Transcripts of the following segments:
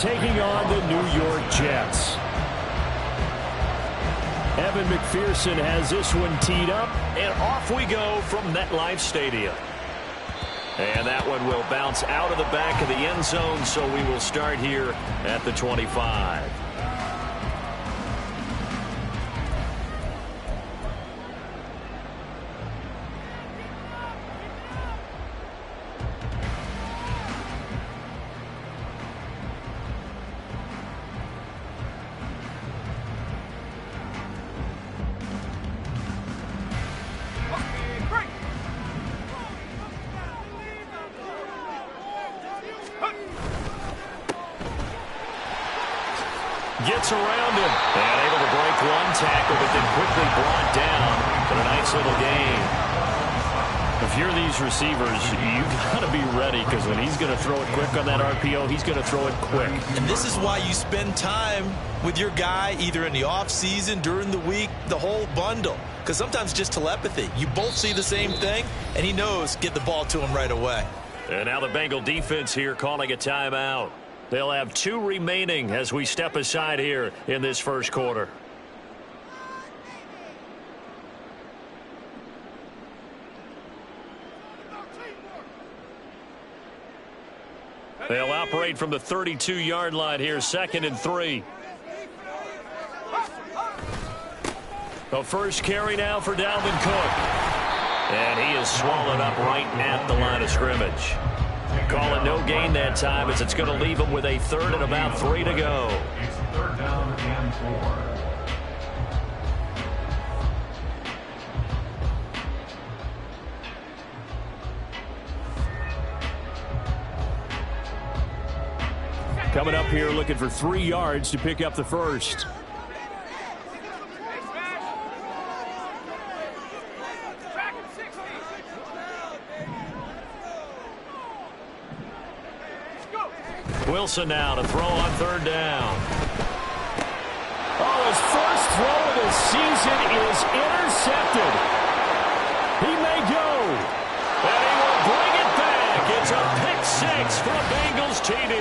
Taking on the New York Jets. Evan McPherson has this one teed up, and off we go from MetLife Stadium. And that one will bounce out of the back of the end zone, so we will start here at the 25. Gets around him and able to break one tackle, but then quickly brought down for a nice little gain. If you're these receivers, you got to be ready, because when he's going to throw it quick on that RPO, he's going to throw it quick. And this is why you spend time with your guy either in the offseason, during the week, the whole bundle. Because sometimes just telepathy. You both see the same thing, and he knows get the ball to him right away. And now the Bengal defense here calling a timeout. They'll have 2 remaining as we step aside here in this first quarter. They'll operate from the 32-yard line here, 2nd and 3. The first carry now for Dalvin Cook. And he is swallowed up right at the line of scrimmage. Calling no gain that time, as it's going to leave him with a 3rd and about 3 to go. It's 3rd down and 4. Coming up here looking for 3 yards to pick up the first. Wilson now to throw on 3rd down. Oh, his first throw of the season is intercepted. He may go. And he will bring it back. It's a pick 6 for the Bengals TD.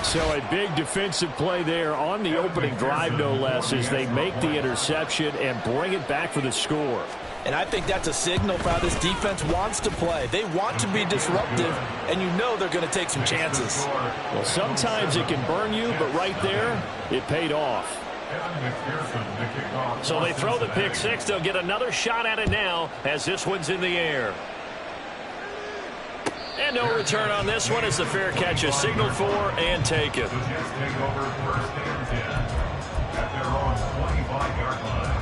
So a big defensive play there on the opening drive, no less, as they make the interception and bring it back for the score. And I think that's a signal for how this defense wants to play. They want to be disruptive, and you know they're going to take some chances. Well, sometimes it can burn you, but right there, it paid off. So they throw the pick 6. They'll get another shot at it now as this one's in the air. And no return on this one as the fair catch is signaled for and taken. The Jets take over 1st and 10 at their own 25-yard line.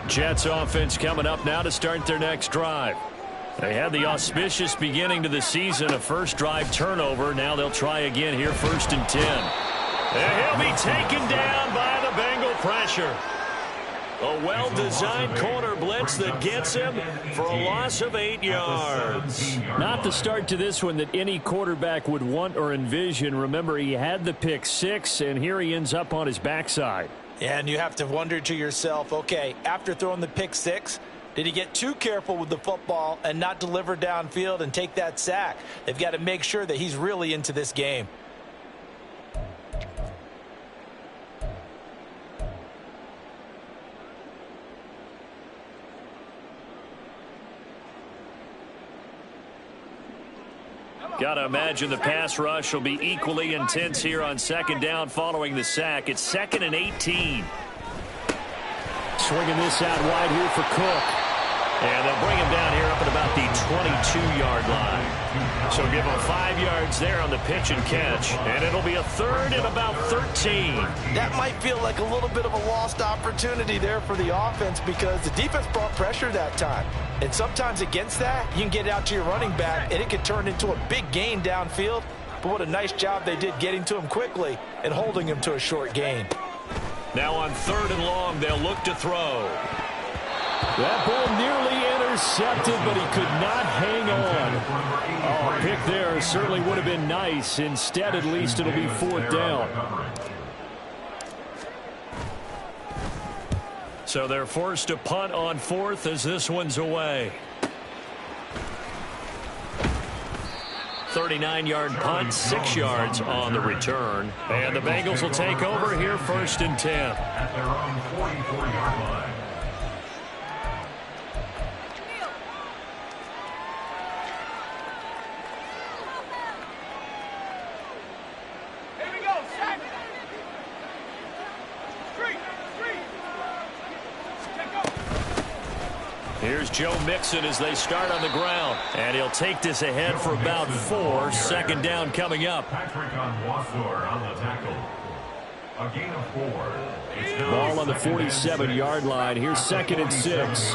Jets offense coming up now to start their next drive. They had the auspicious beginning to the season, a first drive turnover. Now they'll try again here, 1st and 10. And he'll be taken down by the Bengal pressure. A well-designed corner blitz that gets him for a loss of 8 yards. Not the start to this one that any quarterback would want or envision. Remember, he had the pick 6, and here he ends up on his backside. And you have to wonder to yourself, okay, after throwing the pick 6, did he get too careful with the football and not deliver downfield and take that sack? They've got to make sure that he's really into this game. Got to imagine the pass rush will be equally intense here on 2nd down following the sack. It's 2nd and 18. Swinging this out wide here for Cook. And they'll bring him down here up at about the 22-yard line. So give him 5 yards there on the pitch and catch. And it'll be a 3rd and about 13. That might feel like a little bit of a lost opportunity there for the offense, because the defense brought pressure that time. And sometimes against that, you can get out to your running back, and it could turn into a big gain downfield. But what a nice job they did getting to him quickly and holding him to a short gain. Now on 3rd and long, they'll look to throw. That ball nearly Intercepted, but he could not hang on. Oh, a pick there certainly would have been nice. Instead, at least it'll be 4th down. So they're forced to punt on 4th as this one's away. 39-yard punt, 6 yards on the return. And the Bengals will take over here 1st and 10. At their own 44-yard line. Here's Joe Mixon as they start on the ground. And he'll take this ahead for about 4. 2nd down coming up. Patrick on the tackle. A gain of 4. Ball on the 47-yard line. Here's 2nd and 6.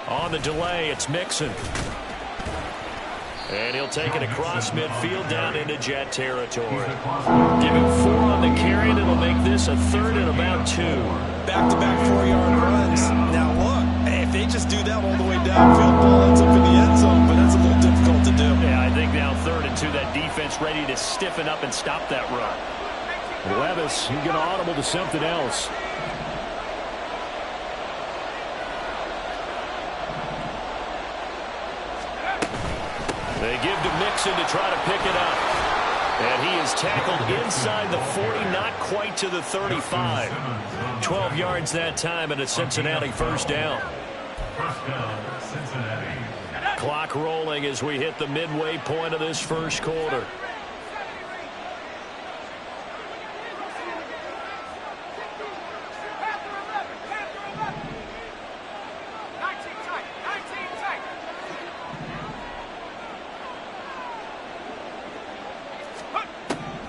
On the delay, it's Mixon. And he'll take it across midfield down into Jet territory. Give him 4 on the carry, and it'll make this a 3rd and about 2. Back-to-back 4-yard runs. Now look, if they just do that all the way downfield, ball ends up in the end zone, but that's a little difficult to do. Yeah, I think now 3rd and 2, that defense ready to stiffen up and stop that run. Levis, he's going to audible to something else. They give to Mixon to try to pick it up. And he is tackled inside the 40, not quite to the 35. 12 yards that time and a Cincinnati 1st down. 1st down, Cincinnati. Clock rolling as we hit the midway point of this 1st quarter.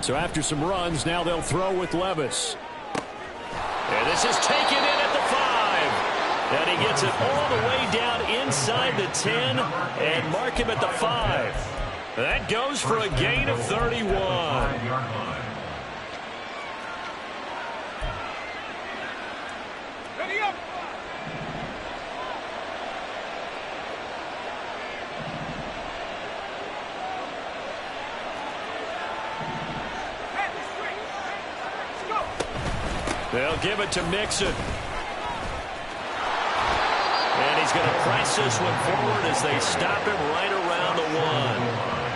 So after some runs, now they'll throw with Levis. And this is taken in at the 5. And he gets it all the way down inside the 10 and mark him at the 5. That goes for a gain of 31. They'll give it to Mixon. And he's going to press this one forward as they stop him right around the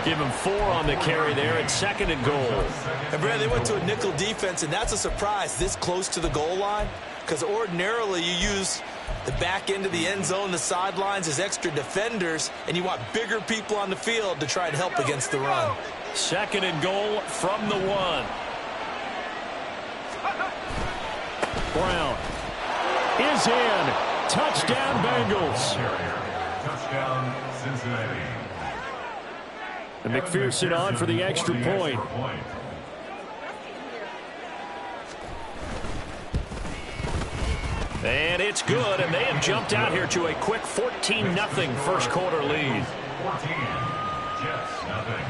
1. Give him 4 on the carry there at 2nd and goal. And Brad, they went to a nickel defense, and that's a surprise this close to the goal line, because ordinarily you use the back end of the end zone, the sidelines as extra defenders, and you want bigger people on the field to try and help against the run. 2nd and goal from the 1. Brown is in. Touchdown, Bengals. Touchdown, Cincinnati. And McPherson on for the extra point. And it's good, and they have jumped out here to a quick 14-0 1st quarter lead. 14, Jets, nothing.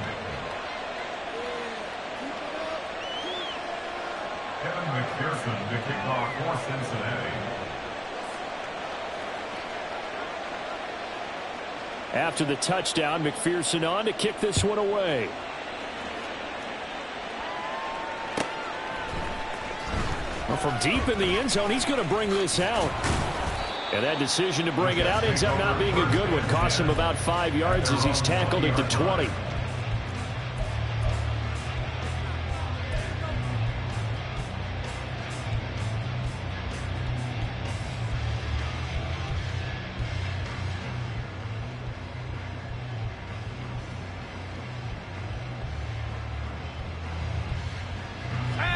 Kevin McPherson to kick off for Cincinnati. After the touchdown, McPherson on to kick this one away. Well, from deep in the end zone, he's going to bring this out. And that decision to bring it out ends up not being a good one. Costs him about 5 yards as he's tackled at the 20.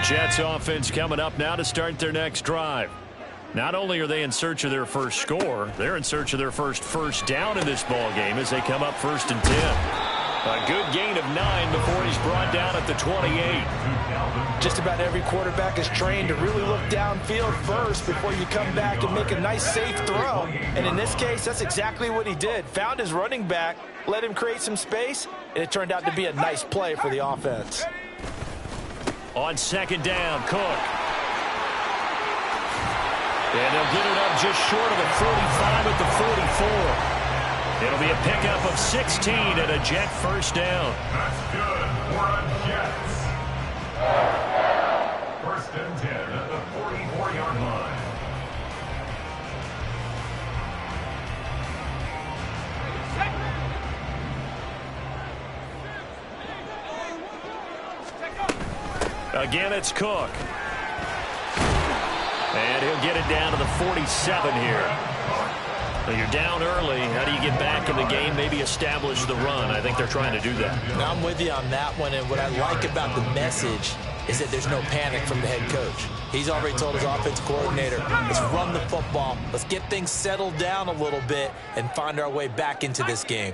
Jets offense coming up now to start their next drive. Not only are they in search of their first score, they're in search of their first down in this ball game as they come up 1st and 10. A good gain of 9 before he's brought down at the 28. Just about every quarterback is trained to really look downfield first before you come back and make a nice safe throw. And in this case, that's exactly what he did. Found his running back, let him create some space, and it turned out to be a nice play for the offense. On 2nd down, Cook. And they'll get it up just short of the 45 at the 44. It'll be a pickup of 16 and a Jet first down. That's good for a Jets. First and 10 at the 44-yard line. Again, it's Cook. And he'll get it down to the 47 here. Well, you're down early. How do you get back in the game? Maybe establish the run. I think they're trying to do that. Now, I'm with you on that one, and what I like about the message is that there's no panic from the head coach. He's already told his offensive coordinator, let's run the football, let's get things settled down a little bit and find our way back into this game.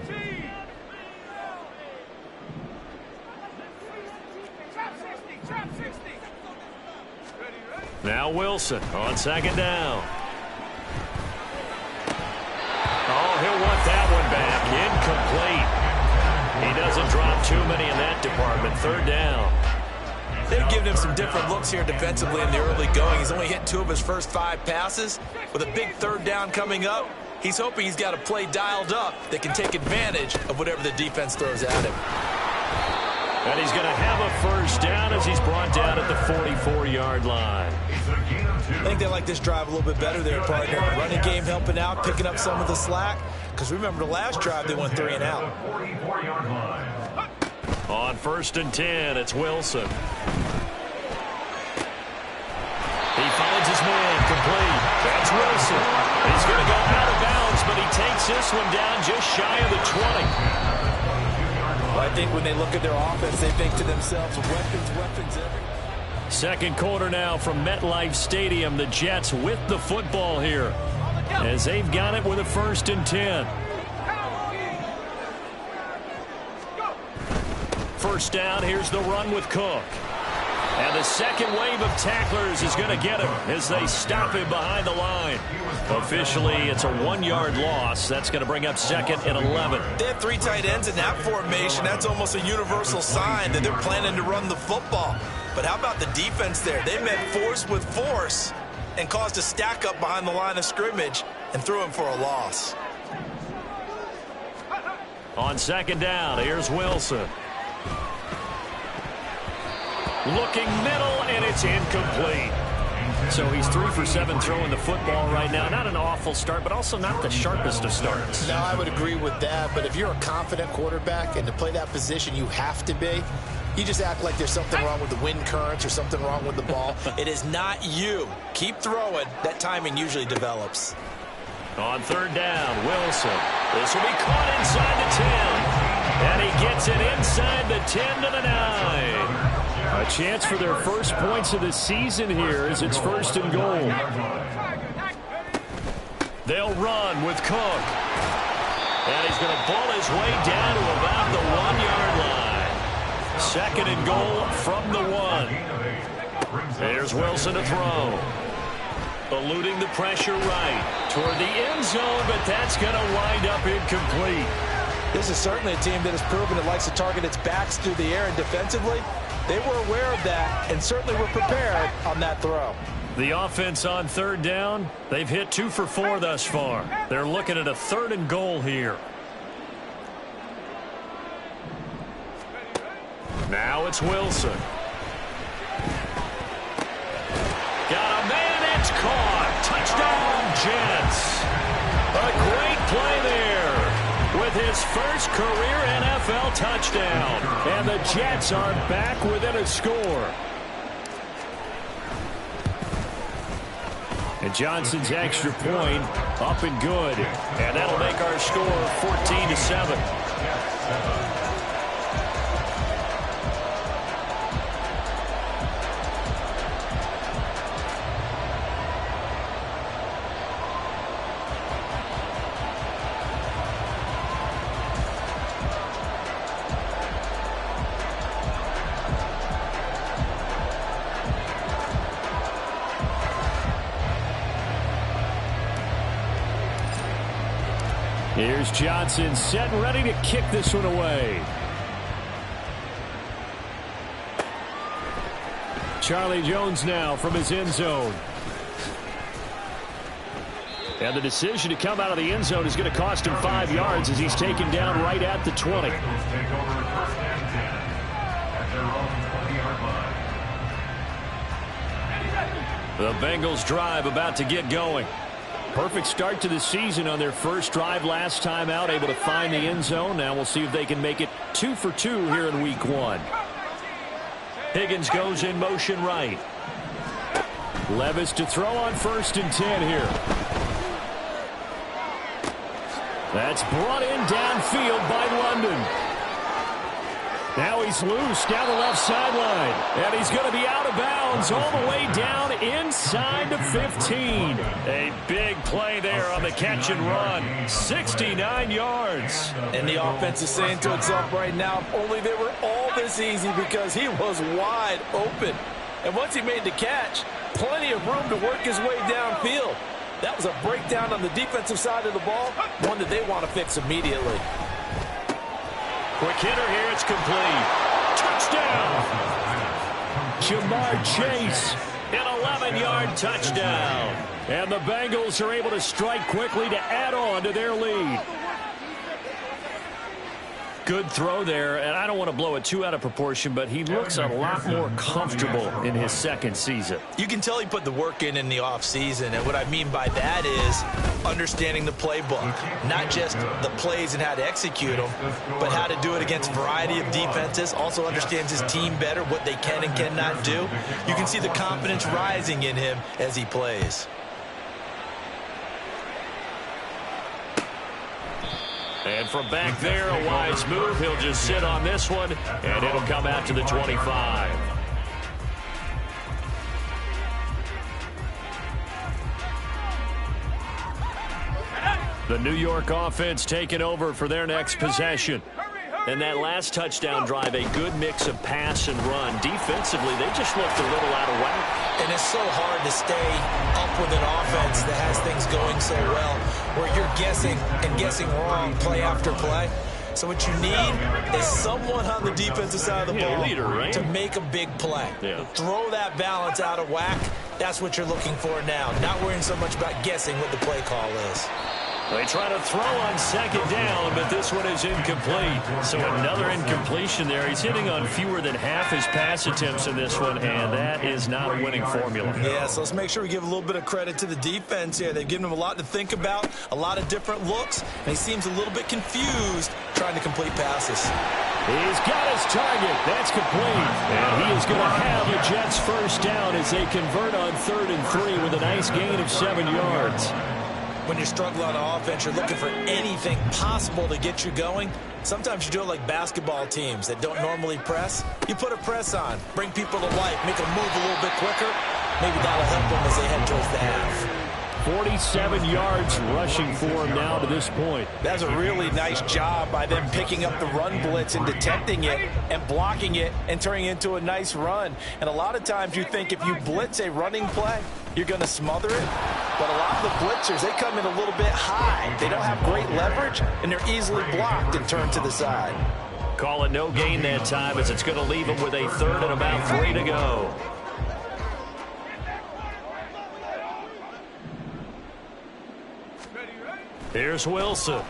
Now Wilson on second down. Oh, he'll want that one back. Incomplete. He doesn't drop too many in that department. Third down. They've given him some different looks here defensively in the early going. He's only hit 2 of his first 5 passes. With a big third down coming up, he's hoping he's got a play dialed up that can take advantage of whatever the defense throws at him. And he's going to have a first down as he's brought down at the 44-yard line. I think they like this drive a little bit better there, partner. Running game helping out, picking up some of the slack. Because remember, the last drive they went 3 and out. On first and 10, it's Wilson. He finds his man, complete. That's Wilson. He's going to go out of bounds, but he takes this one down just shy of the 20. Well, I think when they look at their offense, they think to themselves, weapons, weapons, everywhere. Second quarter now from MetLife Stadium. The Jets with the football here as they've got it with a first and 10. First down, here's the run with Cook. And the second wave of tacklers is going to get him as they stop him behind the line. Officially, it's a 1-yard loss. That's going to bring up second and 11. They have 3 tight ends in that formation. That's almost a universal sign that they're planning to run the football. But how about the defense there? They met force with force and caused a stack up behind the line of scrimmage and threw him for a loss. On second down, here's Wilson. Looking middle, and it's incomplete. So he's 3 for 7 throwing the football right now. Not an awful start, but also not the sharpest of starts. No, I would agree with that. But if you're a confident quarterback and to play that position, you have to be. You just act like there's something wrong with the wind currents or something wrong with the ball. It is not you. Keep throwing. That timing usually develops. On third down, Wilson. This will be caught inside the 10. And he gets it inside the 10 to the 9. A chance for their first points of the season here as it's first and goal. They'll run with Cook. And he's going to ball his way down to about the 1-yard line. Second and goal from the 1. There's Wilson to throw. Eluding the pressure right toward the end zone, but that's going to wind up incomplete. This is certainly a team that has proven it likes to target its backs through the air, and defensively, they were aware of that and certainly were prepared on that throw. The offense on third down, they've hit 2 for 4 thus far. They're looking at a third and goal here. Now it's Wilson. Got a man, it's caught. Touchdown, Jets. A great play there with his first career NFL touchdown. And the Jets are back within a score. And Johnson's extra point up and good. And that'll make our score 14-7. Here's Johnson set and ready to kick this one away. Charlie Jones now from his end zone. And the decision to come out of the end zone is going to cost him 5 yards as he's taken down right at the 20. Bengals take over at first and 10 at their own 20-yard line. The Bengals drive about to get going. Perfect start to the season on their first drive last time out, able to find the end zone. Now we'll see if they can make it 2 for 2 here in week 1. Higgins goes in motion right. Levis to throw on first and 10 here. That's brought in downfield by London. Now he's loose down the left sideline. And he's going to be out of bounds all the way down inside the 15. A big play there on the catch and run. 69 yards. And the offense is saying to itself right now, if only they were all this easy, because he was wide open. And once he made the catch, plenty of room to work his way downfield. That was a breakdown on the defensive side of the ball, one that they want to fix immediately. Quick hitter here, it's complete. Touchdown! Jamar Chase, an 11-yard touchdown. And the Bengals are able to strike quickly to add on to their lead. Good throw there, and I don't want to blow it too out of proportion, but he looks a lot more comfortable in his second season. You can tell he put the work in the offseason, and what I mean by that is understanding the playbook. Not just the plays and how to execute them, but how to do it against a variety of defenses. Also understands his team better, what they can and cannot do. You can see the confidence rising in him as he plays. And from back there, a wise move. He'll just sit on this one, and it'll come out to the 25. The New York offense taking over for their next possession. And that last touchdown drive, a good mix of pass and run. Defensively, they just looked a little out of whack. And it's so hard to stay up with an offense that has things going so well, where you're guessing and guessing wrong play after play. So what you need is someone on the defensive side of the ball leader, right? to make a big play. Yeah. Throw that balance out of whack. That's what you're looking for now. Not worrying so much about guessing what the play call is. They try to throw on second down, but this one is incomplete. So another incompletion there. He's hitting on fewer than half his pass attempts in this one, and that is not a winning formula. Yeah, so let's make sure we give a little bit of credit to the defense here. They've given him a lot to think about, a lot of different looks, and he seems a little bit confused trying to complete passes. He's got his target. That's complete. And he is going to have the Jets first down as they convert on 3rd and 3 with a nice gain of 7 yards. When you're struggling on offense, you're looking for anything possible to get you going. Sometimes you do it like basketball teams that don't normally press. You put a press on, bring people to life, make them move a little bit quicker. Maybe that'll help them as they head towards the half. 47 yards rushing for him now to this point. That's a really nice job by them picking up the run blitz and detecting it and blocking it and turning it into a nice run. And a lot of times you think if you blitz a running play, you're going to smother it. But a lot of the blitzers, they come in a little bit high. They don't have great leverage, and they're easily blocked and turned to the side. Call it no gain that time as it's going to leave him with a 3rd and about 3 to go. Here's Wilson.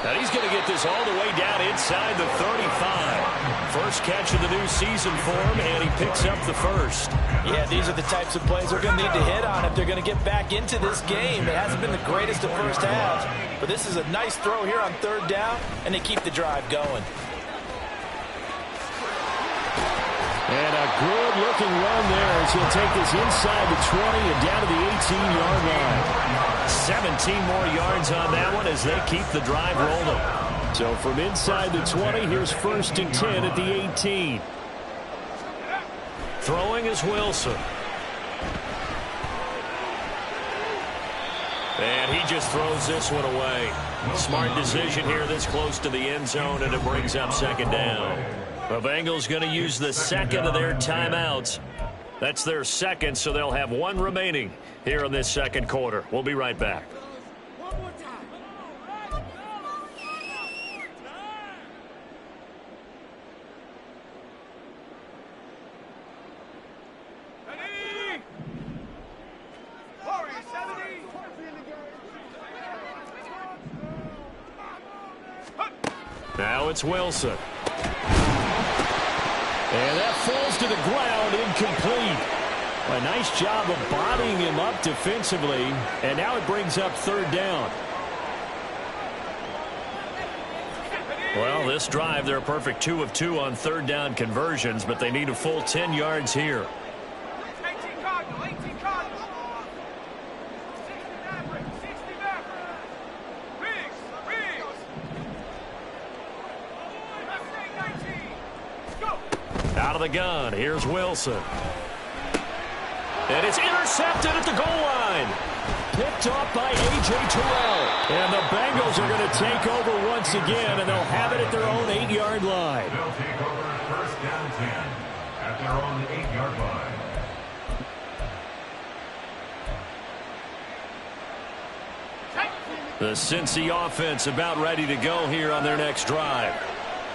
And he's going to get this all the way down inside the 35. First catch of the new season for him, and he picks up the first. Yeah, these are the types of plays they're going to need to hit on if they're going to get back into this game. It hasn't been the greatest of first halves, but this is a nice throw here on 3rd down, and they keep the drive going. And a good-looking run there as he'll take this inside the 20 and down to the 18-yard line. 17 more yards on that one as they keep the drive rolling. So from inside the 20, here's 1st and 10 at the 18. Throwing is Wilson. And he just throws this one away. Smart decision here this close to the end zone, and it brings up 2nd down. The Bengals going to use the 2nd of their timeouts. That's their 2nd, so they'll have 1 remaining here in this 2nd quarter. We'll be right back. it's Wilson. And that falls to the ground, incomplete. A nice job of bodying him up defensively, and now it brings up third down. Well, this drive, they're a perfect 2 of 2 on third down conversions, but they need a full 10 yards here. 18 Cardinals, 18 Cardinals. 60 Maverick, 60 Maverick. Riggs, Riggs. Left side 19. Go. Out of the gun, here's Wilson. And it's intercepted at the goal line. Picked off by A.J. Terrell. And the Bengals are going to take over once again, and they'll have it at their own 8-yard line. They'll take over first down 10 at their own 8-yard line. The Cincy offense about ready to go here on their next drive.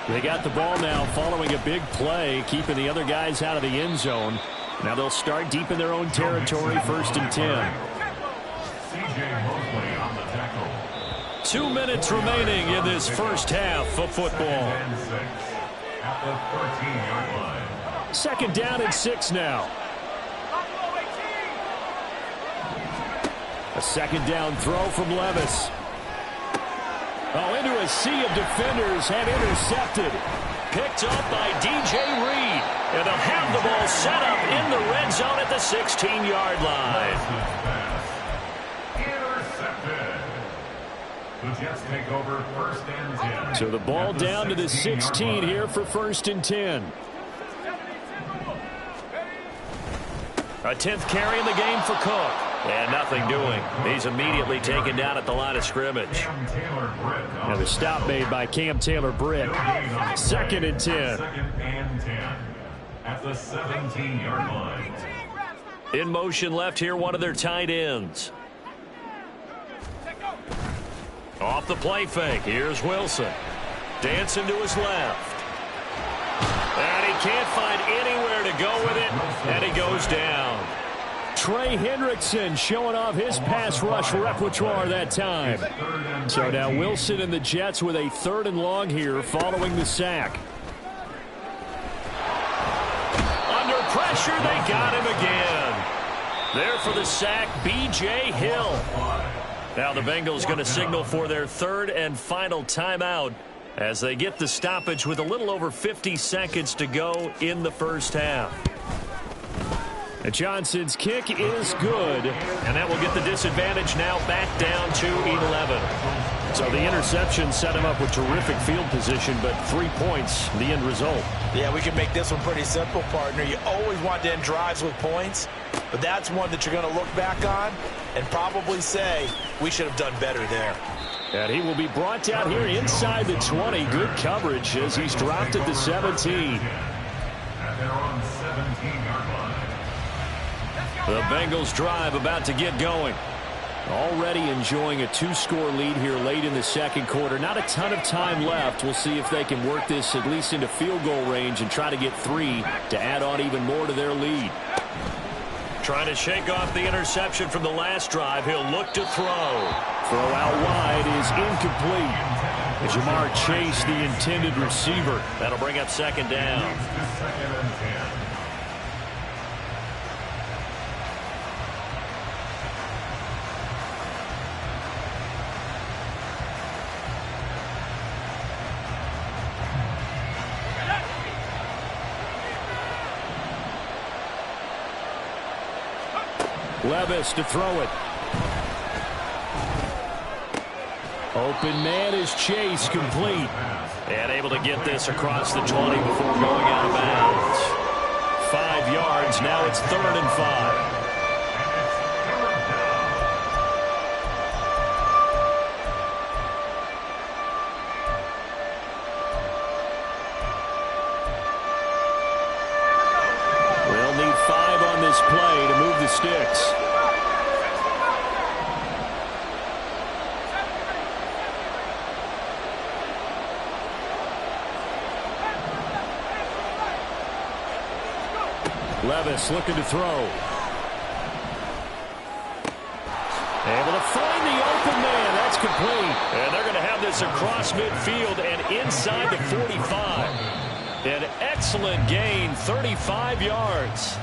They got the ball now following a big play, keeping the other guys out of the end zone. Now they'll start deep in their own territory, first and 10. 2 minutes remaining in this first half of football. Second down and 6 now. A second down throw from Levis. Oh, into a sea of defenders and intercepted. Picked up by D.J. Reed. And they'll have the ball set up in the red zone at the 16-yard line. The Jets take over first and 10. So the ball down to the 16 here for first and 10. A 10th carry in the game for Cook. And nothing doing. He's immediately taken down at the line of scrimmage. Now the stop made by Cam Taylor-Britt. Second and 10. Second and 10 at the 17-yard line. In motion left here, one of their tight ends. Off the play fake, here's Wilson. Dancing to his left. And he can't find anywhere to go with it, and he goes down. Trey Hendrickson showing off his pass rush repertoire that time. So now Wilson and the Jets with a third and long here following the sack. Under pressure, they got him again. There for the sack, B.J. Hill. Now the Bengals going to signal for their third and final timeout as they get the stoppage with a little over 50 seconds to go in the first half. And Johnson's kick is good, and that will get the disadvantage now back down to 11. So the interception set him up with terrific field position, but 3 points, the end result. Yeah, we can make this one pretty simple, partner. You always want to end drives with points, but that's one that you're going to look back on and probably say, we should have done better there. And he will be brought down here inside the 20. Good coverage as he's dropped at the 17. At their own 17-yard line. The Bengals drive about to get going. Already enjoying a 2-score lead here late in the second quarter. Not a ton of time left. We'll see if they can work this at least into field goal range and try to get 3 to add on even more to their lead. Trying to shake off the interception from the last drive. He'll look to throw. Throw out wide is incomplete. And Jamar Chase, the intended receiver. That'll bring up second down. Second and 10. Levis to throw it. Open man is Chase, complete. And able to get this across the 20 before going out of bounds. 5 yards, now it's 3rd and 5. We'll need 5 on this play to move the sticks. Levis looking to throw. Able to find the open man. That's complete. And they're going to have this across midfield and inside the 45. An excellent gain, 35 yards.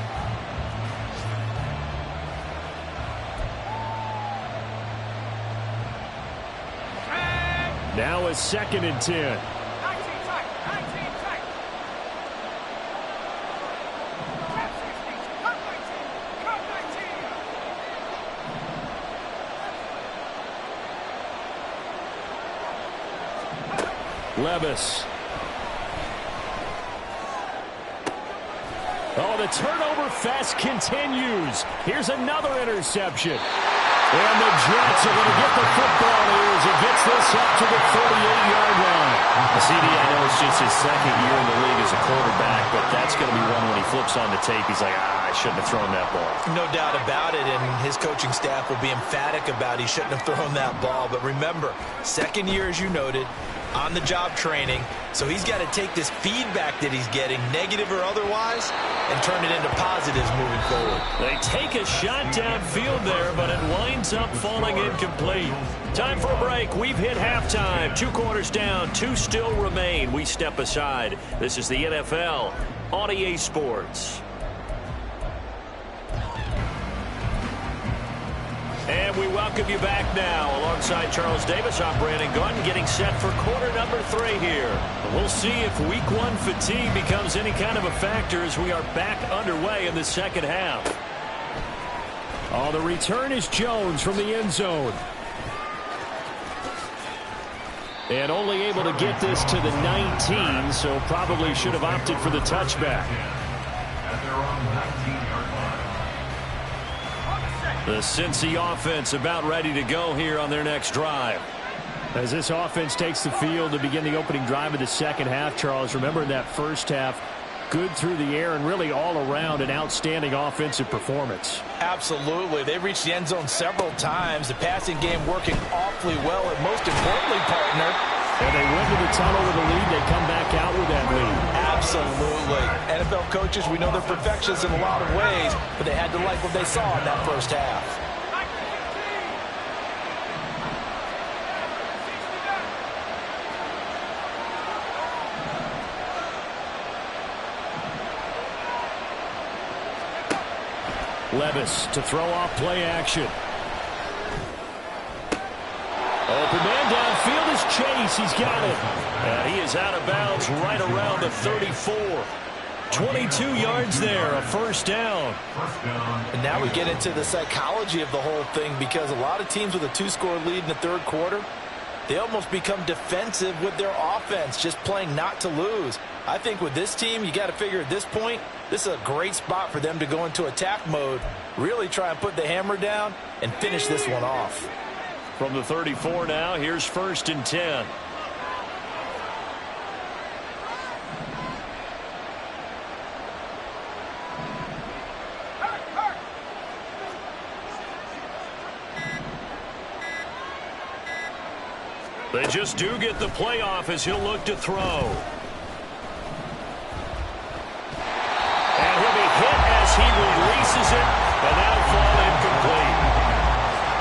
Now a 2nd and 10. 19 tight, 19 tight. Trap 60, cut 19, cut 19. Levis. Oh, the turnover fest continues. Here's another interception. And the Jets are going to get the football here as he gets this up to the 48-yard line. CD, I know it's just his 2nd year in the league as a quarterback, but that's going to be one when he flips on the tape. He's like, I shouldn't have thrown that ball. No doubt about it, and his coaching staff will be emphatic about he shouldn't have thrown that ball. But remember, 2nd year, as you noted, on-the-job training, so he's got to take this feedback that he's getting, negative or otherwise, and turn it into positives moving forward. They take a shot downfield there, but it winds up falling incomplete. Time for a break. We've hit halftime. 2 quarters down, 2 still remain. We step aside. This is the NFL on EA Sports. And we welcome you back now. Alongside Charles Davis, I'm Brandon Gunn, getting set for quarter number 3 here. We'll see if week 1 fatigue becomes any kind of a factor as we are back underway in the 2nd half. Oh, the return is Jones from the end zone. And only able to get this to the 19, so probably should have opted for the touchback. At their own 19-yard line. The Cincy offense about ready to go here on their next drive. As this offense takes the field to begin the opening drive of the 2nd half, Charles, remember in that 1st half, good through the air and really all around an outstanding offensive performance. Absolutely. They reached the end zone several times. The passing game working awfully well, and most importantly, partner, and they went to the tunnel with a lead. They come back out with that lead. Absolutely. NFL coaches, we know they're perfectionists in a lot of ways, but they had to like what they saw in that 1st half. Levis to throw off play action. Open man downfield is Chase. He's got it. And he is out of bounds right around the 34. 22 yards there, a 1st down. And now we get into the psychology of the whole thing, because a lot of teams with a 2-score lead in the 3rd quarter, they almost become defensive with their offense, just playing not to lose. I think with this team, you got to figure at this point, this is a great spot for them to go into attack mode, really try and put the hammer down and finish this one off. From the 34 now, here's 1st and 10. They just do get the playoff as he'll look to throw. And he'll be hit as he releases it, and that'll fall incomplete.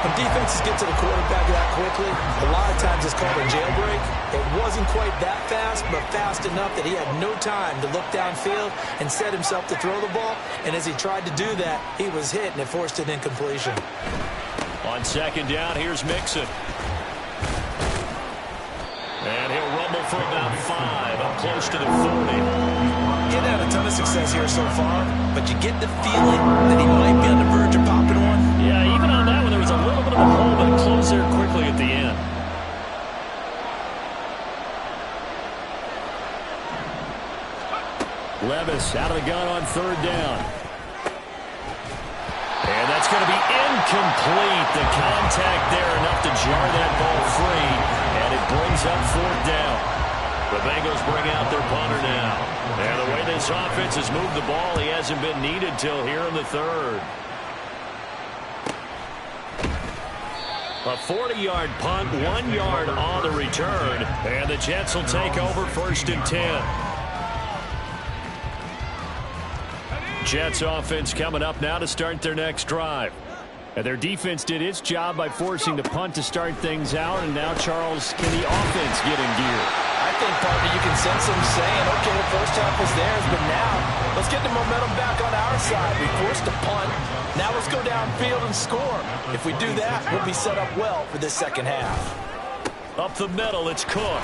When defenses get to the quarterback that quickly, a lot of times it's called a jailbreak. It wasn't quite that fast, but fast enough that he had no time to look downfield and set himself to throw the ball. And as he tried to do that, he was hit, and it forced an incompletion. On 2nd down, here's Mixon. And he'll rumble for about 5, up close to the 40. He's had a ton of success here so far, but you get the feeling that he might be on the verge of popping one. Yeah, even on that one, there was a little bit of a hole, but it closed there quickly at the end. Levis out of the gun on 3rd down. And that's going to be incomplete. The contact there enough to jar that ball free. And it brings up 4th down. The Bengals bring out their punter now. And the way this offense has moved the ball, he hasn't been needed till here in the 3rd. A 40-yard punt, 1 yard on the return. And the Jets will take over 1st and 10. Jets offense coming up now to start their next drive. And their defense did its job by forcing the punt to start things out. And now, Charles, can the offense get in gear? I think, partner, you can sense them saying, okay, the first half was theirs, but now let's get the momentum back on our side. We forced a punt. Now let's go downfield and score. If we do that, we'll be set up well for this second half. Up the middle, it's Cook.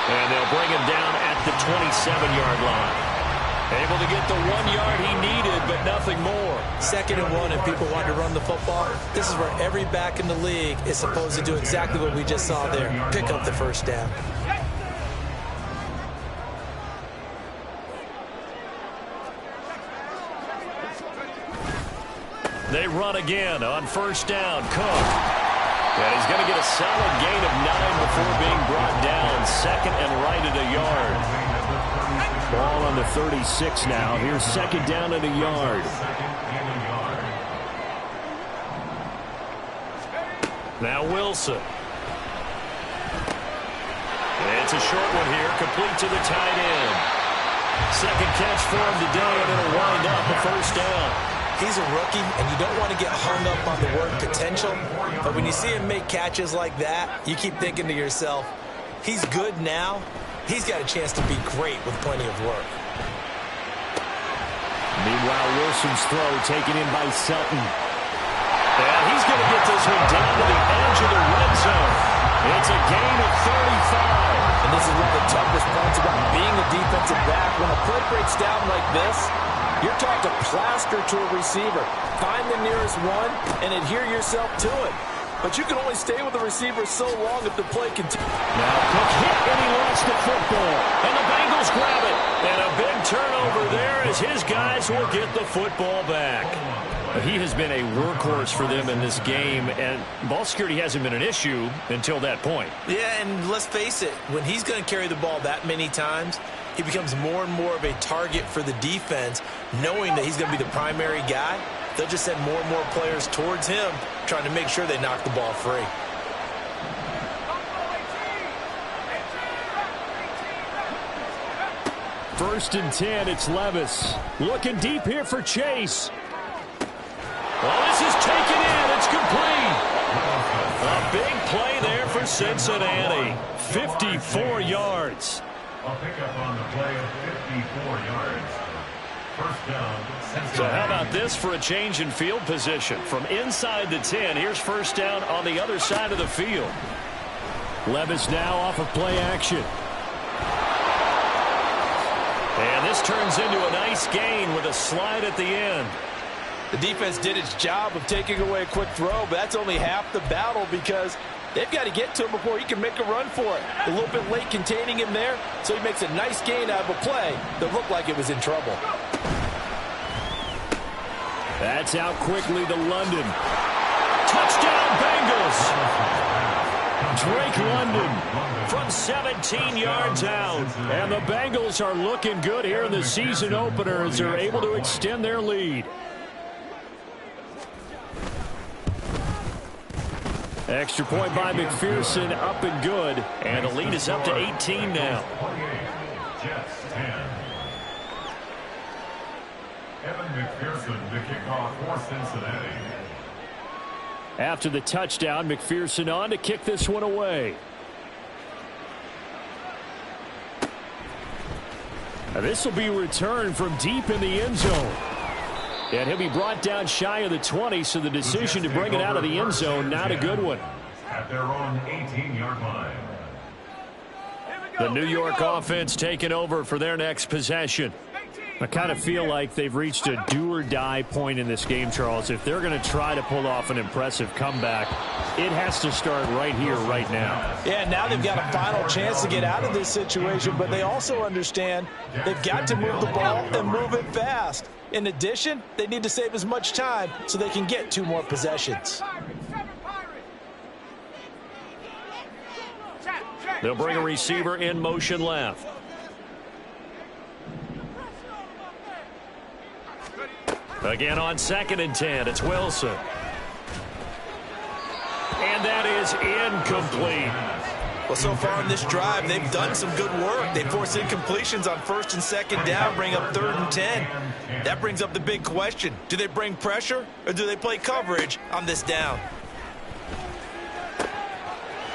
And they'll bring him down at the 27-yard line. Able to get the 1 yard he needed, but nothing more. 2nd and 1, and people want to run the football. This is where every back in the league is supposed to do exactly what we just saw there. Pick up the first down. They run again on first down. Cook. And he's going to get a solid gain of 9 before being brought down. 2nd and right at a yard. Ball on the 36 now. Here's 2nd down and a yard. Now Wilson. It's a short one here, complete to the tight end. 2nd catch for him today, and it'll wind up a first down. He's a rookie, and you don't want to get hung up on the word potential. But when you see him make catches like that, you keep thinking to yourself, he's good now. He's got a chance to be great with plenty of work. Meanwhile, Wilson's throw taken in by Sutton. And he's going to get this one down to the edge of the red zone. It's a gain of 35. And this is one of the toughest parts about being a defensive back. When a play breaks down like this, you're taught to plaster to a receiver. Find the nearest one and adhere yourself to it. But you can only stay with the receiver so long if the play continues. Now Cook hit and he lost the football. And the Bengals grab it. And a big turnover there as his guys will get the football back. He has been a workhorse for them in this game, and ball security hasn't been an issue until that point. Yeah, and let's face it, when he's going to carry the ball that many times, he becomes more and more of a target for the defense, knowing that he's going to be the primary guy. They'll just send more and more players towards him, trying to make sure they knock the ball free. First and 10, it's Levis. Looking deep here for Chase. Well, this is taken in. It's complete. A big play there for Cincinnati. 54 yards. A pickup on the play of 54 yards. First down. So how about this for a change in field position? From inside the 10, here's first down on the other side of the field. Levis now off of play action. And this turns into a nice gain with a slide at the end. The defense did its job of taking away a quick throw, but that's only half the battle because they've got to get to him before he can make a run for it. A little bit late containing him there, so he makes a nice gain out of a play that looked like it was in trouble. That's out quickly to London. Touchdown, Bengals! Drake London from 17 yards out. And the Bengals are looking good here in the season opener as they're able to extend their lead. Extra point by McPherson, up and good. And the lead is up to 18 now. 28, Jets 10. Evan McPherson, the kickoff for Cincinnati. After the touchdown, McPherson on to kick this one away. Now this will be returned from deep in the end zone. And he'll be brought down shy of the 20, so the decision to bring it out of the end zone, not a good one. At their own 18-yard line. The New York offense taking over for their next possession. I kind of feel like they've reached a do-or-die point in this game, Charles. If they're going to try to pull off an impressive comeback, it has to start right here, right now. Yeah, now they've got a final chance to get out of this situation, but they also understand they've got to move the ball and move it fast. In addition, they need to save as much time so they can get 2 more possessions. They'll bring a receiver in motion left. Again on 2nd and 10, it's Wilson. And that is incomplete. Well, so far in this drive, they've done some good work. They forced incompletions on 1st and 2nd down, bring up 3rd and 10. That brings up the big question. Do they bring pressure or do they play coverage on this down?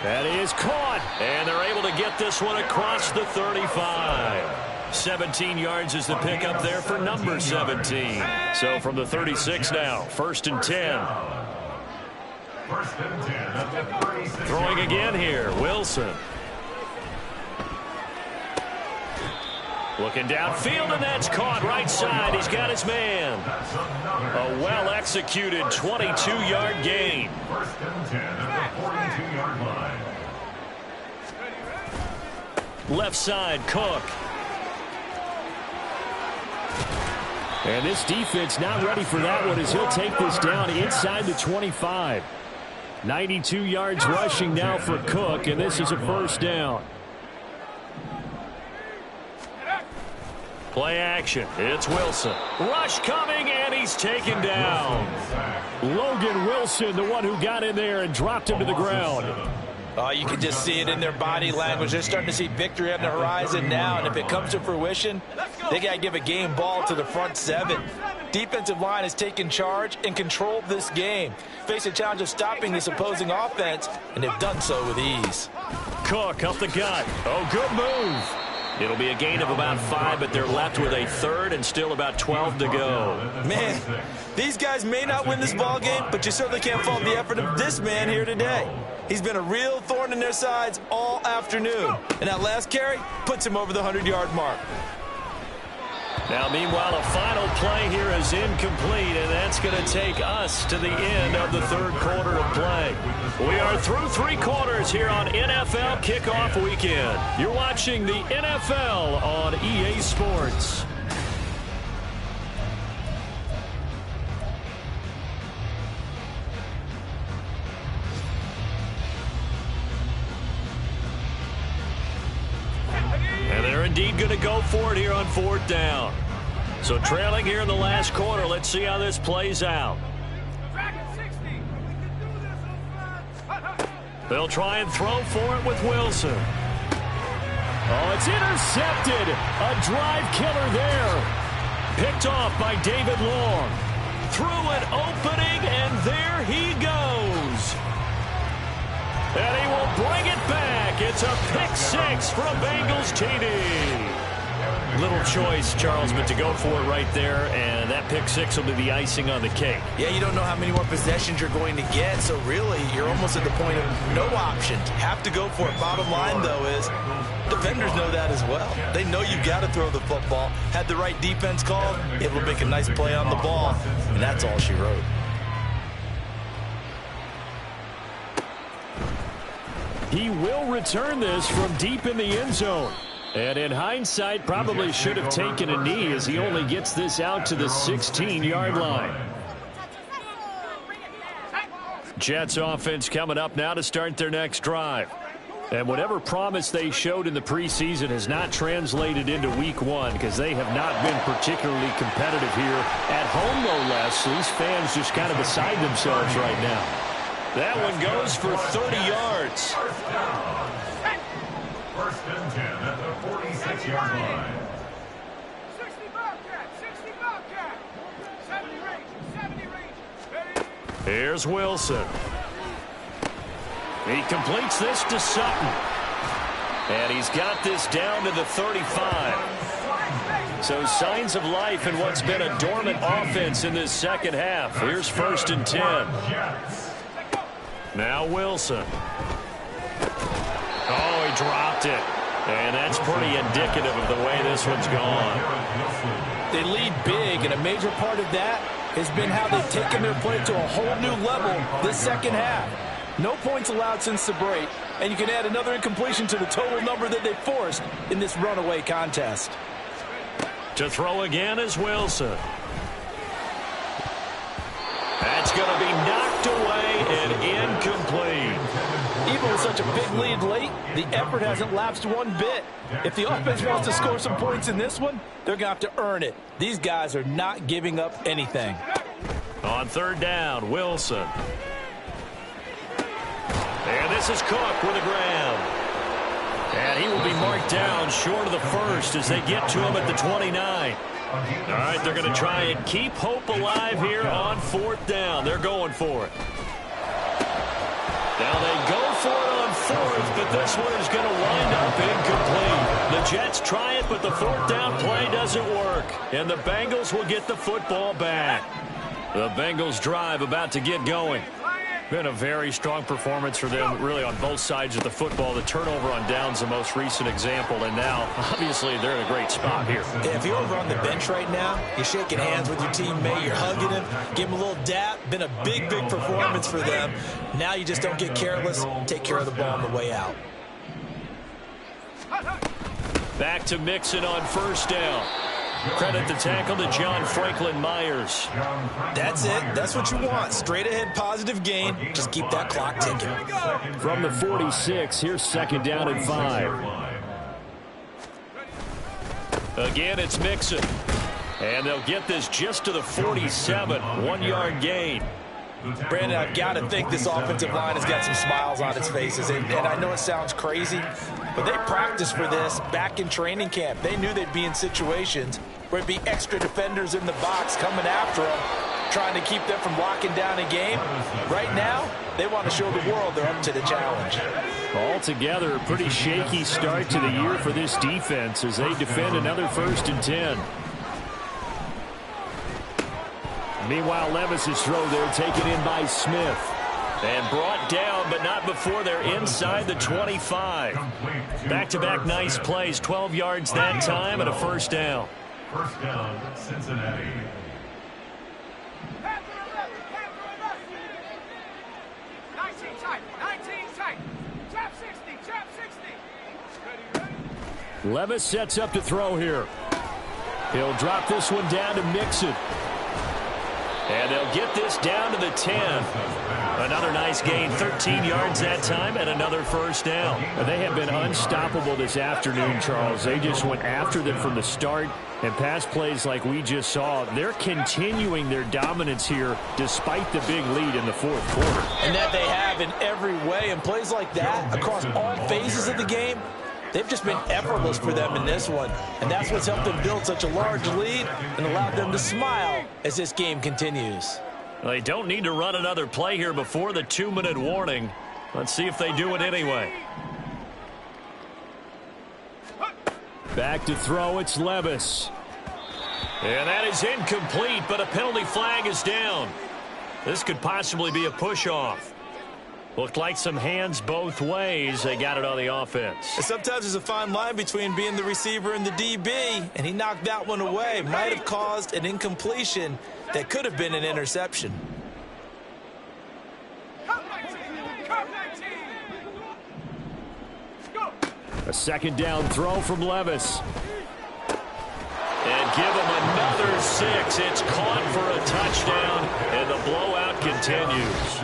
That is caught, and they're able to get this one across the 35. 17 yards is the pickup there for number 17. So from the 36 now, 1st and 10. Throwing again here, Wilson. Looking downfield, and that's caught right side. He's got his man. A well-executed 22-yard gain. 1st and 10 at the 42-yard line. Left side, Cook. And this defense not ready for that one as he'll take this down inside the 25. 92 yards rushing now for Cook, and this is a 1st down. Play action. It's Wilson. Rush coming, and he's taken down. Logan Wilson, the one who got in there and dropped him to the ground. You can just see it in their body language. They're starting to see victory on the horizon now, and if it comes to fruition, they got to give a game ball to the front 7. Defensive line has taken charge and controlled this game. Face a challenge of stopping this opposing offense, and they've done so with ease. Cook up the gut. Oh, good move. It'll be a gain of about 5, but they're left with a 3rd and still about 12 to go. Man, these guys may not win this ball game, but you certainly can't fault the effort of this man here today. He's been a real thorn in their sides all afternoon, and that last carry puts him over the 100-yard mark. Now, meanwhile, a final play here is incomplete, and that's going to take us to the end of the 3rd quarter of play. We are through 3 quarters here on NFL Kickoff Weekend. You're watching the NFL on EA Sports. And they're indeed going to go for it here on 4th down. So trailing here in the last quarter, let's see how this plays out. They'll try and throw for it with Wilson. Oh, it's intercepted. A drive killer there. Picked off by David Long. Through an opening, and there he goes. And he will bring it back. It's a pick 6 from Bengals TD. Little choice, Charles, but to go for it right there, and that pick 6 will be the icing on the cake. Yeah, you don't know how many more possessions you're going to get, so really you're almost at the point of no options. Have to go for it. Bottom line, though, is defenders know that as well. They know you've got to throw the football. Had the right defense called, able to make a nice play on the ball, and that's all she wrote. He will return this from deep in the end zone. And in hindsight, probably should have taken a knee as he only gets this out to the 16-yard line. Jets offense coming up now to start their next drive. And whatever promise they showed in the preseason has not translated into week 1 because they have not been particularly competitive here at home, no less. These fans just kind of beside themselves right now. That one goes for 30 yards. 1st and 10 at the 46-yard line. 60 Bobcat, 60 Bobcat. 70 range. Here's Wilson. He completes this to Sutton. And he's got this down to the 35. So signs of life in what's been a dormant offense in this second half. Here's 1st and 10. Now Wilson. Oh, he dropped it. And that's pretty indicative of the way this one's gone. They lead big, and a major part of that has been how they've taken their play to a whole new level this second half. No points allowed since the break, and you can add another incompletion to the total number that they forced in this runaway contest. To throw again is Wilson. That's going to be knocked away and incomplete. Even with such a big lead late, the effort hasn't lapsed one bit. If the offense wants to score some points in this one, they're going to have to earn it. These guys are not giving up anything. On 3rd down, Wilson. And this is Cook with a grab. And he will be marked down short of the first as they get to him at the 29. All right, they're going to try and keep hope alive here on 4th down. They're going for it. Now they go for it on 4th, but this one is going to wind up incomplete. The Jets try it, but the 4th down play doesn't work. And the Bengals will get the football back. The Bengals drive about to get going. Been a very strong performance for them, really, on both sides of the football. The turnover on downs, the most recent example, and now, obviously, they're in a great spot here. Yeah, if you're over on the bench right now, you're shaking hands with your teammate, you're hugging him, give him a little dap. Been a big, big performance for them. Now you just don't get careless. Take care of the ball on the way out. Back to Mixon on 1st down. Credit the tackle to John Franklin Myers. That's it. That's what you want. Straight ahead positive gain. Just keep that clock ticking. From the 46, here's 2nd down and 5. Again, it's Mixon. And they'll get this just to the 47. 1-yard gain. Brandon, I've got to think this offensive line has got some smiles on its faces. And I know it sounds crazy, but they practiced for this back in training camp. They knew they'd be in situations where it'd be extra defenders in the box coming after them, trying to keep them from locking down a game. Right now, they want to show the world they're up to the challenge. Altogether, a pretty shaky start to the year for this defense as they defend another 1st and 10. Meanwhile, Levis's throw there taken in by Smith. And brought down, but not before they're inside the 25. Back-to-back nice plays, 12 yards that time and a 1st down. 1st down, Cincinnati. 19 tight. Trap 60. Levis sets up to throw here. He'll drop this one down to Mixon. And they'll get this down to the 10. Another nice gain, 13 yards that time, and another 1st down. They have been unstoppable this afternoon, Charles. They just went after them from the start, and pass plays like we just saw. They're continuing their dominance here despite the big lead in the 4th quarter. And that they have in every way. And plays like that across all phases of the game, they've just been effortless for them in this one. And that's what's helped them build such a large lead and allowed them to smile as this game continues. They don't need to run another play here before the 2-minute warning. Let's see if they do it anyway. Back to throw, it's Levis. And that is incomplete, but a penalty flag is down. This could possibly be a push-off. Looked like some hands both ways. They got it on the offense. And sometimes there's a fine line between being the receiver and the DB, and he knocked that one away. Might have caused an incompletion that could have been an interception. A 2nd down throw from Levis. And give him another 6. It's caught for a touchdown, and the blowout continues.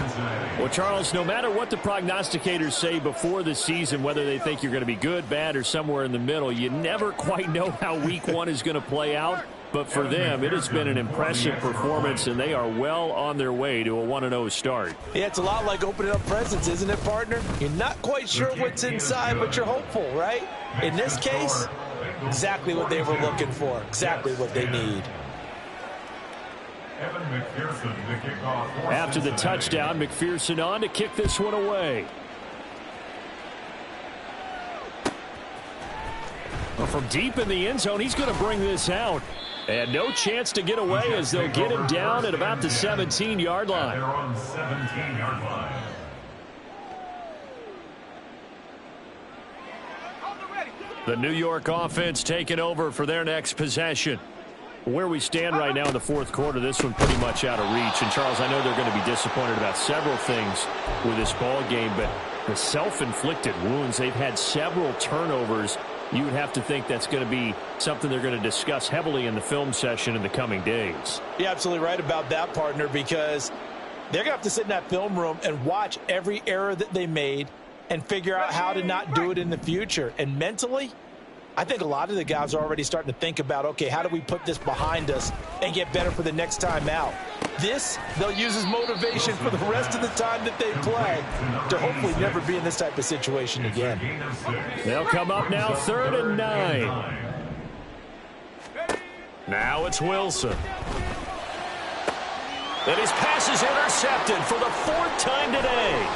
Well, Charles, no matter what the prognosticators say before the season, whether they think you're going to be good, bad, or somewhere in the middle, you never quite know how week 1 is going to play out. But for them, it has been an impressive performance, and they are well on their way to a 1-0 start. Yeah, it's a lot like opening up presents, isn't it, partner? You're not quite sure what's inside, but you're hopeful, right? In this case, exactly what they were looking for, exactly what they need. After the touchdown, McPherson on to kick this one away. Well, from deep in the end zone, he's going to bring this out. And no chance to get away as they'll get him down at about the 17-yard line. They're on 17-yard line. The New York offense taking over for their next possession. Where we stand right now in the 4th quarter, this one pretty much out of reach. And, Charles, I know they're going to be disappointed about several things with this ball game, but the self-inflicted wounds, they've had several turnovers. You would have to think that's going to be something they're going to discuss heavily in the film session in the coming days. You're absolutely right about that, partner, because they're going to have to sit in that film room and watch every error that they made and figure out how to not do it in the future. And mentally, I think a lot of the guys are already starting to think about, okay, how do we put this behind us and get better for the next time out? This, they'll use as motivation for the rest of the time that they play to hopefully never be in this type of situation again. They'll come up now 3rd and 9. Now it's Wilson. And his pass is intercepted for the 4th time today.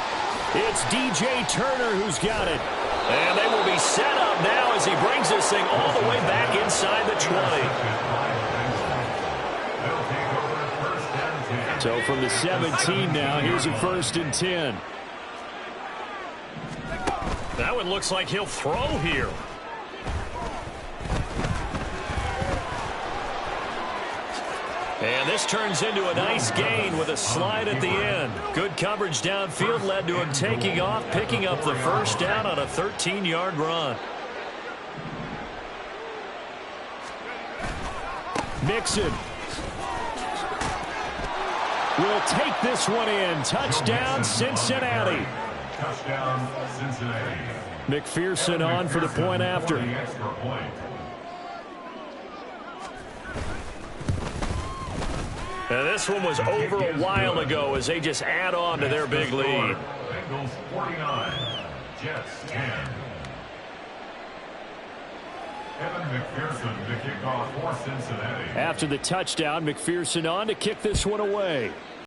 It's DJ Turner who's got it. And they will be set up now as he brings this thing all the way back inside the 20. So from the 17 now, here's a 1st and 10. That one looks like he'll throw here. And this turns into a nice gain with a slide at the end. Good coverage downfield led to him taking off, picking up the 1st down on a 13-yard run. Mixon will take this one in. Touchdown, Cincinnati. Touchdown, Cincinnati. McPherson on for the point after. And this one was over a while ago as they just add on to their big lead. Bengals 49, Jets 10. Evan McPherson, the kickoff for Cincinnati. After the touchdown, McPherson on to kick this one away.